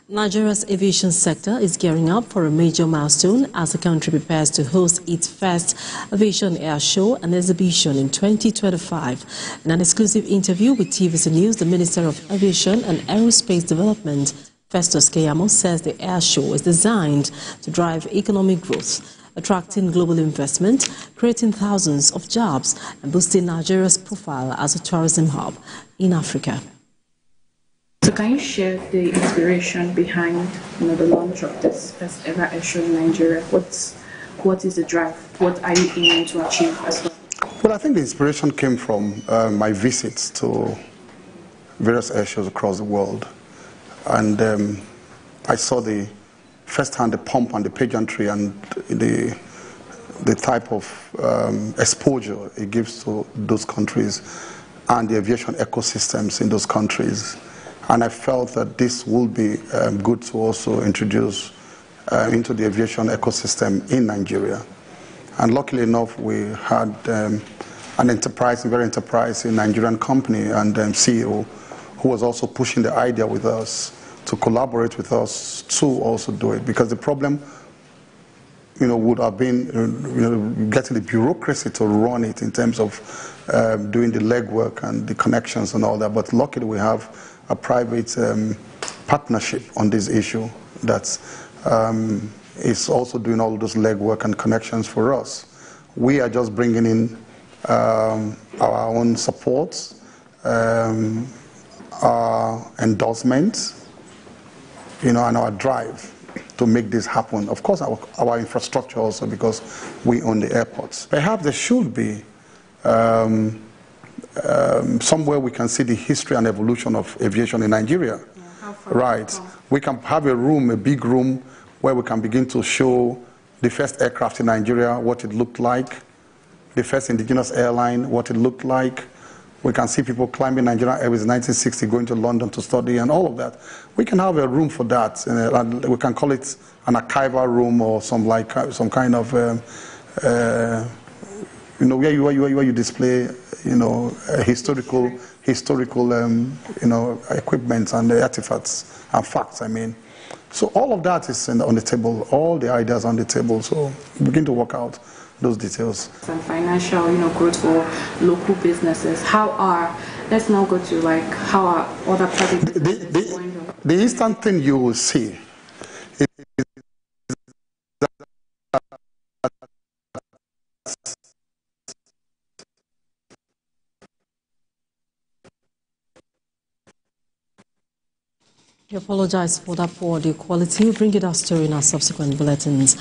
Nigeria's aviation sector is gearing up for a major milestone as the country prepares to host its first aviation air show and exhibition in 2025. In an exclusive interview with TVC News, the Minister of Aviation and Aerospace Development, Festus Keyamo, says the air show is designed to drive economic growth, attracting global investment, creating thousands of jobs, and boosting Nigeria's profile as a tourism hub in Africa. So can you share the inspiration behind the launch of this first ever airshow in Nigeria? What is the drive? What are you aiming to achieve as well? Well, I think the inspiration came from my visits to various airshows across the world. And I saw firsthand the pomp and the pageantry and the type of exposure it gives to those countries and the aviation ecosystems in those countries. And I felt that this would be good to also introduce into the aviation ecosystem in Nigeria. And luckily enough, we had an very enterprising Nigerian company and CEO who was also pushing the idea with us to collaborate with us to also do it. Because the problem, would have been, getting the bureaucracy to run it in terms of doing the legwork and the connections and all that. But luckily we have a private partnership on this issue that is also doing all those legwork and connections for us. We are just bringing in our own support, our endorsements, and our drive to make this happen. Of course, our infrastructure also, because we own the airports. Perhaps there should be somewhere we can see the history and evolution of aviation in Nigeria. Yeah, how far right. We can have a big room, where we can begin to show the first aircraft in Nigeria, what it looked like, the first indigenous airline, what it looked like. We can see people climbing Nigerian Airways in 1960, going to London to study and all of that. We can have a room for that. And we can call it an archival room or some kind of, where you display, historical, equipment and the artifacts and facts, So all of that is on the table, all the ideas on the table. So we begin to work out those details. Some financial, growth for local businesses. Let's now go to how are other private businesses going on? The instant thing you will see is We apologize for that poor audio quality. We'll bring it our story in our subsequent bulletins.